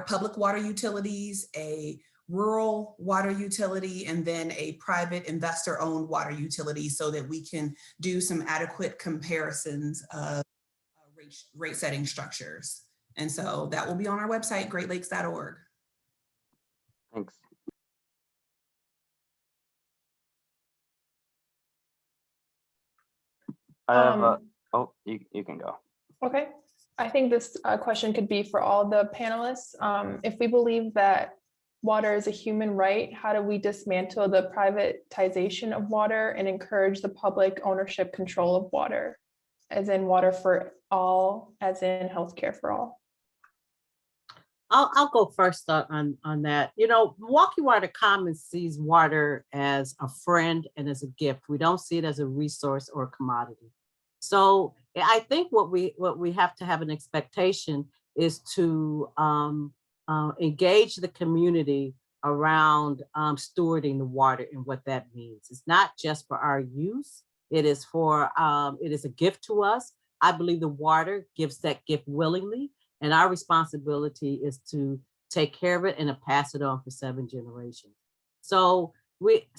Speaker 5: public water utilities, a rural water utility, and then a private investor-owned water utility, so that we can do some adequate comparisons of rate setting structures. And so that will be on our website, greatlakes.org.
Speaker 6: Thanks. You can go.
Speaker 7: Okay. I think this question could be for all the panelists. If we believe that water is a human right, how do we dismantle the privatization of water and encourage the public ownership control of water, as in water for all, as in healthcare for all?
Speaker 4: I'll go first on that. Milwaukee Water Commons sees water as a friend and as a gift. We don't see it as a resource or a commodity. So I think what we have to have an expectation is to engage the community around stewarding the water and what that means. It's not just for our use. It is a gift to us. I believe the water gives that gift willingly, and our responsibility is to take care of it and to pass it on for 7 generations. So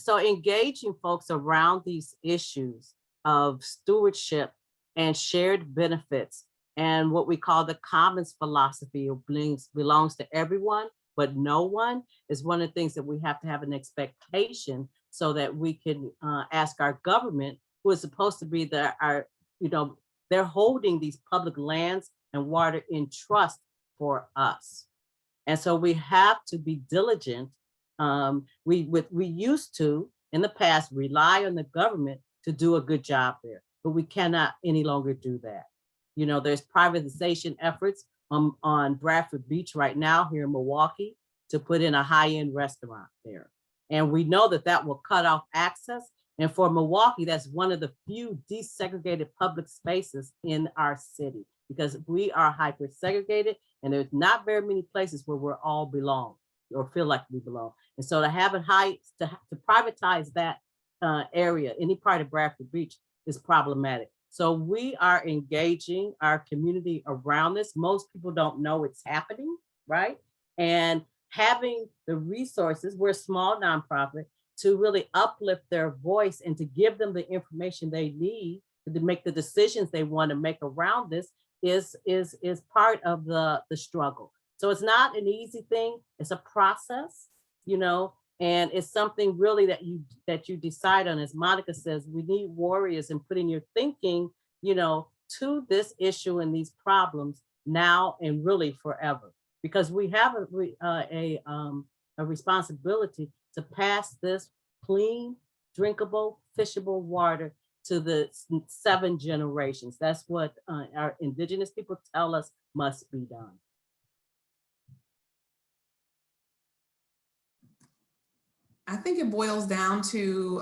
Speaker 4: engaging folks around these issues of stewardship and shared benefits and what we call the commons philosophy of belongs to everyone, but no one, is one of the things that we have to have an expectation so that we can ask our government, who is supposed to be they're holding these public lands and water in trust for us. And so we have to be diligent. We used to, in the past, rely on the government to do a good job there, but we cannot any longer do that. You know, there's privatization efforts on Bradford Beach right now here in Milwaukee to put in a high-end restaurant there. And we know that that will cut off access. And for Milwaukee, that's one of the few desegregated public spaces in our city, because we are hyper-segregated and there's not very many places where we're all belong or feel like we belong. And so to have it to privatize that area, any part of Bradford Beach, is problematic. So we are engaging our community around this. Most people don't know it's happening, right? And having the resources, we're a small nonprofit, to really uplift their voice and to give them the information they need to make the decisions they want to make around this is part of the struggle. So it's not an easy thing. It's a process, you know, and it's something really that you decide on. As Monica says, we need warriors and putting your thinking, you know, to this issue and these problems now and really forever, because we have a responsibility to pass this clean, drinkable, fishable water to the 7 generations. That's what our indigenous people tell us must be done.
Speaker 5: I think it boils down to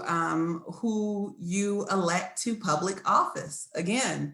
Speaker 5: who you elect to public office. Again,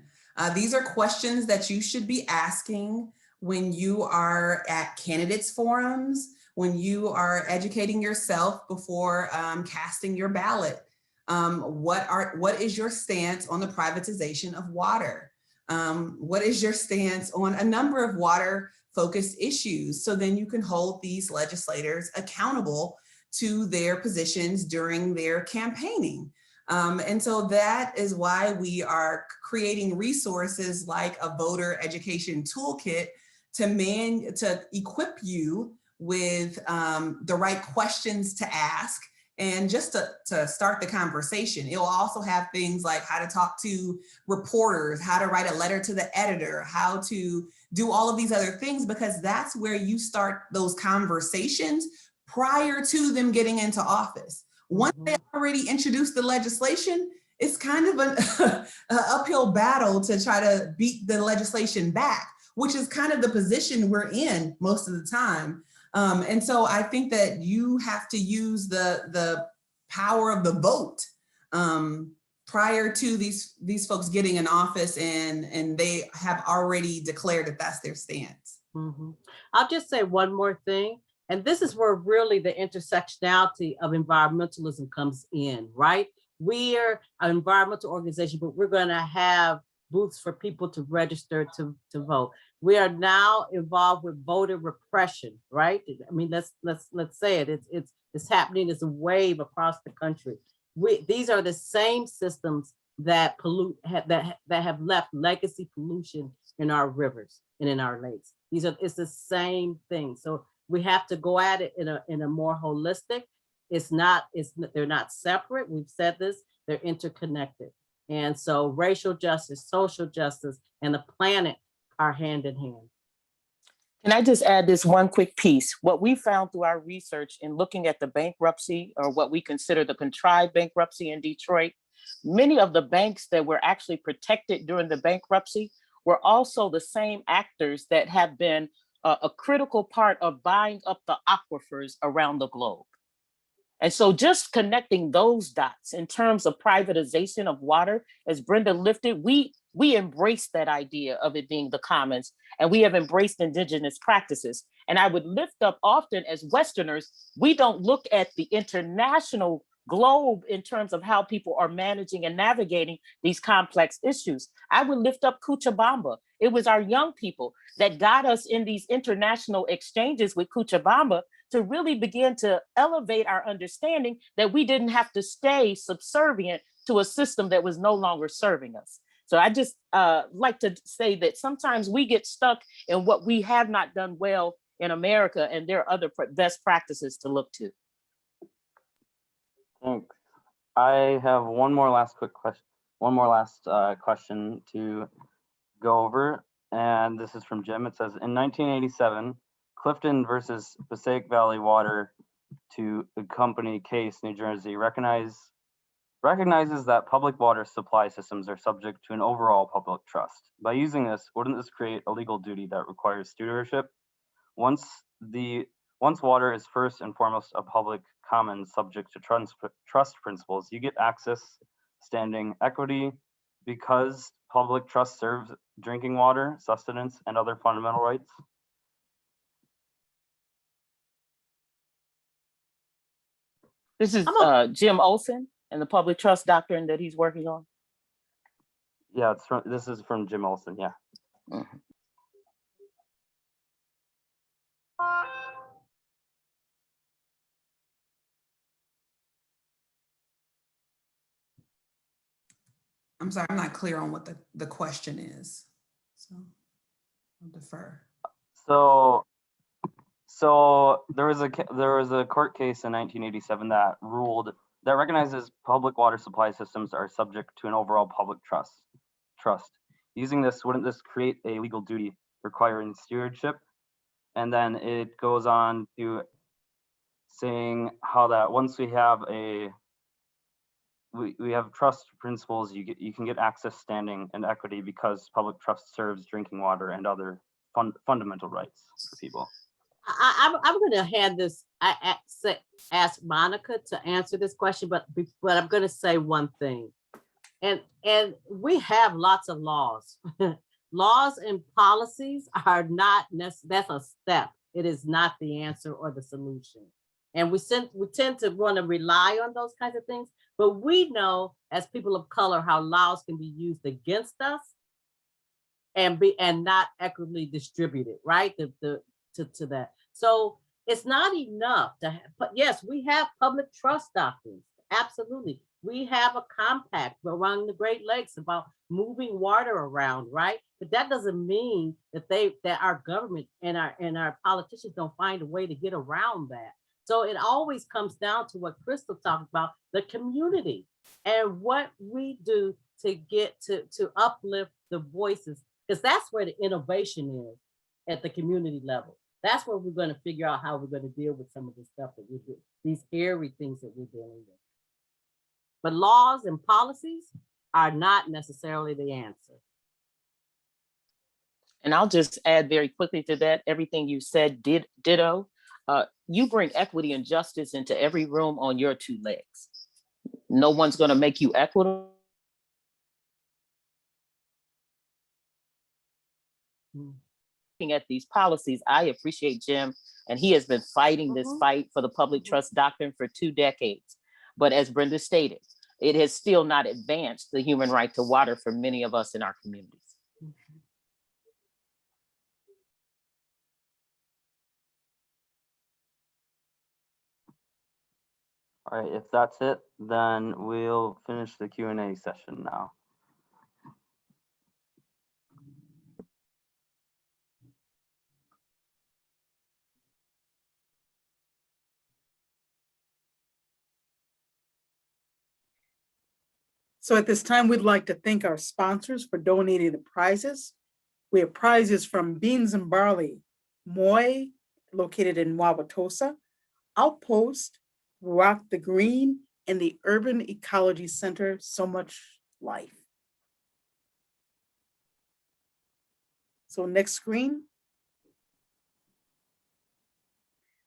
Speaker 5: these are questions that you should be asking when you are at candidates forums, when you are educating yourself before casting your ballot. What is your stance on the privatization of water? What is your stance on a number of water-focused issues? So then you can hold these legislators accountable to their positions during their campaigning. And so that is why we are creating resources like a voter education toolkit to equip you with the right questions to ask and just to start the conversation. It will also have things like how to talk to reporters, how to write a letter to the editor, how to do all of these other things, because that's where you start those conversations prior to them getting into office. Once they already introduced the legislation, it's kind of an uphill battle to try to beat the legislation back, which is kind of the position we're in most of the time. And so I think that you have to use the power of the vote prior to these folks getting in office, and they have already declared that that's their stance.
Speaker 4: I'll just say one more thing. And this is where really the intersectionality of environmentalism comes in, right? We are an environmental organization, but we're going to have booths for people to register to vote. We are now involved with voter repression, right? I mean, let's say it. It's happening as a wave across the country. These are the same systems that pollute, that have left legacy pollution in our rivers and in our lakes. It's the same thing. So we have to go at it in a more holistic. They're not separate. We've said this, they're interconnected. And so racial justice, social justice, and the planet are hand in hand.
Speaker 3: Can I just add this one quick piece? What we found through our research in looking at the bankruptcy, or what we consider the contrived bankruptcy in Detroit, many of the banks that were actually protected during the bankruptcy were also the same actors that have been a critical part of buying up the aquifers around the globe. And so just connecting those dots in terms of privatization of water, as Brenda lifted, we embrace that idea of it being the commons, and we have embraced indigenous practices. And I would lift up often as Westerners, we don't look at the international globe in terms of how people are managing and navigating these complex issues. I would lift up Cuchabamba. It was our young people that got us in these international exchanges with Cuchabamba to really begin to elevate our understanding that we didn't have to stay subservient to a system that was no longer serving us. So I just like to say that sometimes we get stuck in what we have not done well in America, and there are other best practices to look to.
Speaker 6: Thanks. I have one more last question to go over, and this is from Jim. It says, in 1987, Clifton versus Passaic Valley Water to the company case, New Jersey, recognizes that public water supply systems are subject to an overall public trust. By using this, wouldn't this create a legal duty that requires stewardship? Once water is first and foremost a public commons subject to trust principles, you get access, standing, equity, because public trust serves drinking water, sustenance, and other fundamental rights.
Speaker 3: This is Jim Olson and the public trust doctrine that he's working on.
Speaker 6: Yeah, this is from Jim Olson, yeah.
Speaker 3: Mm-hmm.
Speaker 5: I'm sorry, I'm not clear on what the question is. So I'll defer.
Speaker 6: So there was a court case in 1987 that recognizes public water supply systems are subject to an overall public trust. Using this, wouldn't this create a legal duty requiring stewardship? And then it goes on to saying how that once we have we have trust principles, you can get access, standing, and equity because public trust serves drinking water and other fundamental rights for people.
Speaker 4: I'm going to hand this, ask Monica to answer this question, but I'm going to say one thing. And we have lots of laws. Laws and policies are not necessarily, that's a step. It is not the answer or the solution. And we tend to want to rely on those kinds of things, but we know as people of color how laws can be used against us and not equitably distributed, right? To that. So it's not enough to have, but yes, we have public trust doctrines. Absolutely. We have a compact around the Great Lakes about moving water around, right? But that doesn't mean that our government and our politicians don't find a way to get around that. So it always comes down to what Crystal talked about, the community and what we do to get to uplift the voices, because that's where the innovation is at the community level. That's where we're going to figure out how we're going to deal with some of the stuff that we do, these hairy things that we're dealing with. But laws and policies are not necessarily the answer.
Speaker 3: And I'll just add very quickly to that, everything you said, ditto. You bring equity and justice into every room on your two legs. No one's going to make you equitable. Looking at these policies, I appreciate Jim, and he has been fighting this fight for the public trust doctrine for 2 decades. But as Brenda stated, it has still not advanced the human right to water for many of us in our communities.
Speaker 6: All right, if that's it, then we'll finish the Q&A session now.
Speaker 8: So at this time, we'd like to thank our sponsors for donating the prizes. We have prizes from Beans and Barley, Moy, located in Wauwatosa, Outpost, Rock the Green, and the Urban Ecology Center, So Much Life. So next screen.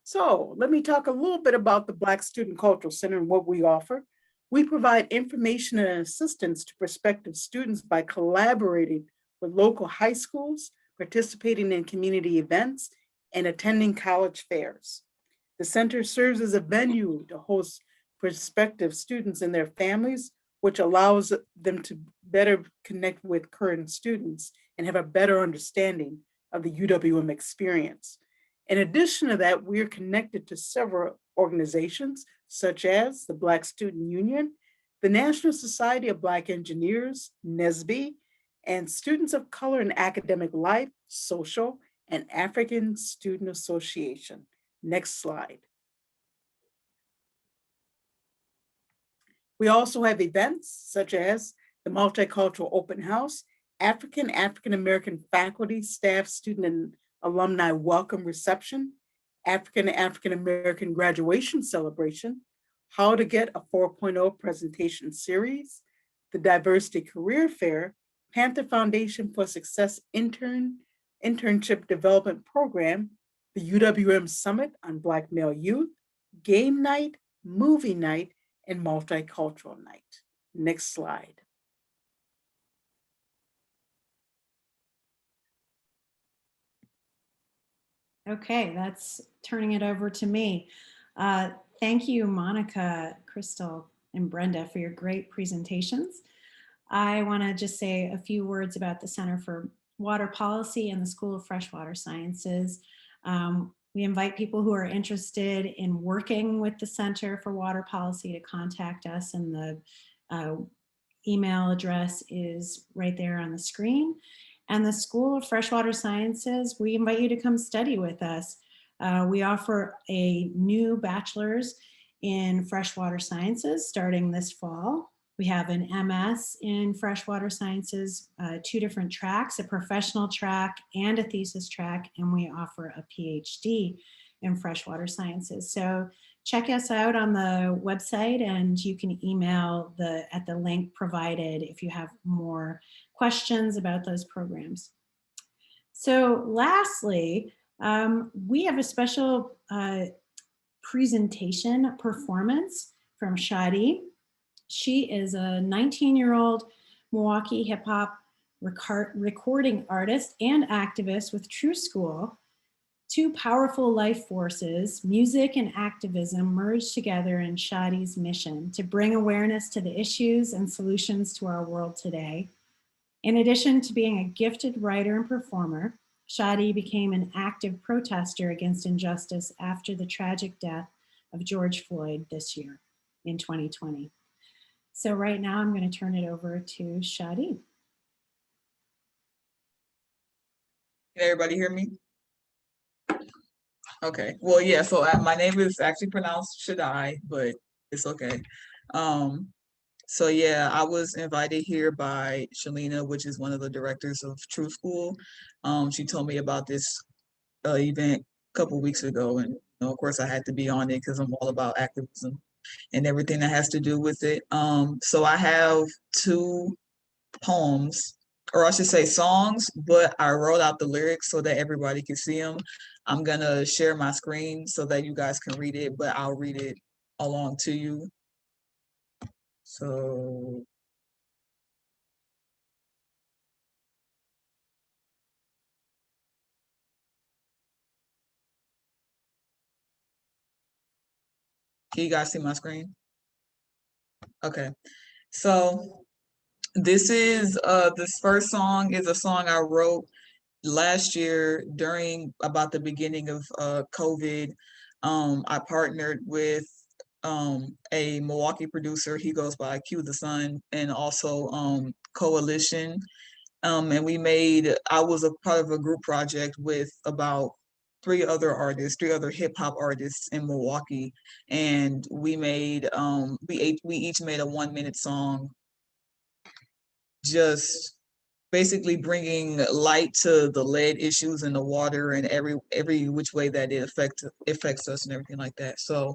Speaker 8: So let me talk a little bit about the Black Student Cultural Center and what we offer. We provide information and assistance to prospective students by collaborating with local high schools, participating in community events, and attending college fairs. The center serves as a venue to host prospective students and their families, which allows them to better connect with current students and have a better understanding of the UWM experience. In addition to that, we are connected to several organizations, such as the Black Student Union, the National Society of Black Engineers, NSBE, and Students of Color in Academic Life, Social, and African Student Association. Next slide. We also have events such as the Multicultural Open House, African-American faculty, staff, student, and alumni welcome reception, African-American graduation celebration, How to Get a 4.0 presentation series, the Diversity Career Fair, Panther Foundation for Success Internship Development Program, the UWM Summit on Black Male Youth, Game Night, Movie Night, and Multicultural Night. Next slide.
Speaker 1: Okay, that's turning it over to me. Thank you, Monica, Crystal, and Brenda for your great presentations. I want to just say a few words about the Center for Water Policy and the School of Freshwater Sciences. We invite people who are interested in working with the Center for Water Policy to contact us, and the email address is right there on the screen. And the School of Freshwater Sciences, we invite you to come study with us. We offer a new bachelor's in freshwater sciences starting this fall. We have an MS in freshwater sciences, 2 different tracks, a professional track and a thesis track, and we offer a PhD in freshwater sciences. So check us out on the website, and you can email at the link provided if you have more questions about those programs. So lastly, we have a special presentation performance from Shadi. She is a 19-year-old Milwaukee hip hop recording artist and activist with TRUE Skool. 2 powerful life forces, music and activism, merged together in Shadi's mission to bring awareness to the issues and solutions to our world today. In addition to being a gifted writer and performer, Shadi became an active protester against injustice after the tragic death of George Floyd this year in 2020. So right now I'm going to turn it over to Shadi.
Speaker 9: Can everybody hear me? Okay, well, yeah, so my name is actually pronounced Shadi, but it's okay. So yeah, I was invited here by Shalina, which is one of the directors of TRUE Skool. She told me about this event a couple weeks ago, and of course I had to be on it because I'm all about activism and everything that has to do with it. So I have 2 poems, or I should say songs, but I wrote out the lyrics so that everybody can see them. I'm gonna share my screen so that you guys can read it, but I'll read it along to you. So can you guys see my screen? Okay, so this first song is a song I wrote last year during about the beginning of COVID. I partnered with a Milwaukee producer. He goes by Q the Sun, and also Coalition. And I was a part of a group project with about 3 other hip hop artists in Milwaukee. And we each made a 1-minute song, just basically bringing light to the lead issues in the water and every which way that it affects us and everything like that. So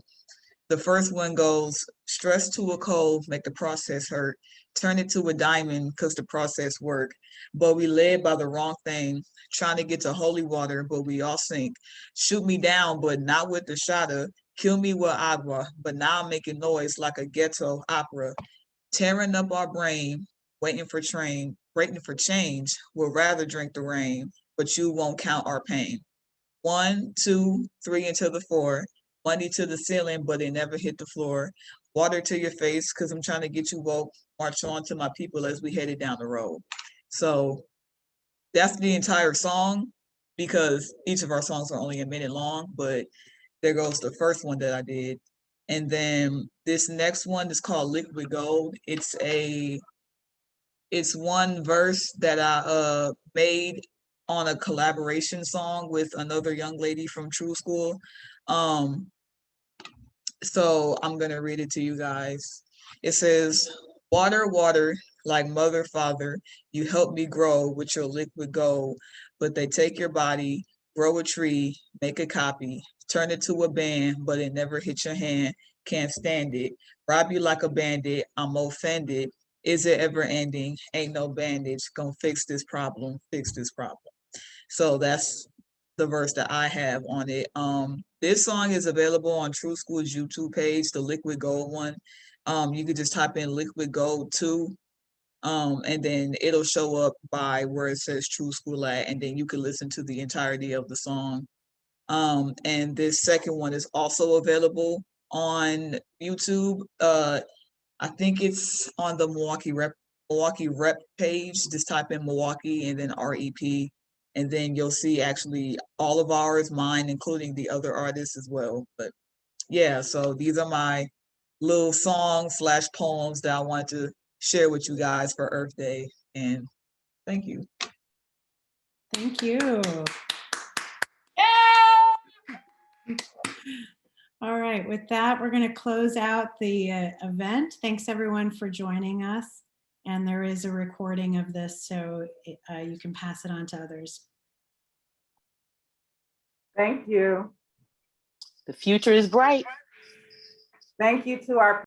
Speaker 9: The first one goes, stress to a coal, make the process hurt. Turn it to a diamond, cause the process work. But we led by the wrong thing, trying to get to holy water, but we all sink. Shoot me down, but not with the shotter. Kill me with agua, but now I'm making noise like a ghetto opera. Tearing up our brain, waiting for change. We'll rather drink the rain, but you won't count our pain. 1, 2, 3 into the 4. Money to the ceiling, but it never hit the floor. Water to your face, cause I'm trying to get you woke. March on to my people as we headed down the road. So that's the entire song, because each of our songs are only a minute long, but there goes the first one that I did. And then this next one is called Liquid Gold. It's one verse that I made on a collaboration song with another young lady from TRUE Skool. So I'm gonna read it to you guys. It says, water, water, like mother, father, you help me grow with your liquid gold, but they take your body, grow a tree, make a copy, turn it to a band, but it never hit your hand, can't stand it, rob you like a bandit, I'm offended, is it ever ending, ain't no bandage, gonna fix this problem, fix this problem. So that's the verse that I have on it. This song is available on TRUE Skool's YouTube page, the Liquid Gold one. You could just type in Liquid Gold 2, and then it'll show up by where it says TRUE Skool at, and then you can listen to the entirety of the song. And this second one is also available on YouTube. I think it's on the Milwaukee Rep page. Just type in Milwaukee and then REP. And then you'll see actually all of ours, mine, including the other artists as well. But yeah, so these are my little songs / poems that I wanted to share with you guys for Earth Day. And thank you.
Speaker 1: Thank you. All right, with that, we're going to close out the event. Thanks everyone for joining us. And there is a recording of this, so you can pass it on to others.
Speaker 2: Thank you.
Speaker 3: The future is bright.
Speaker 2: Thank you to our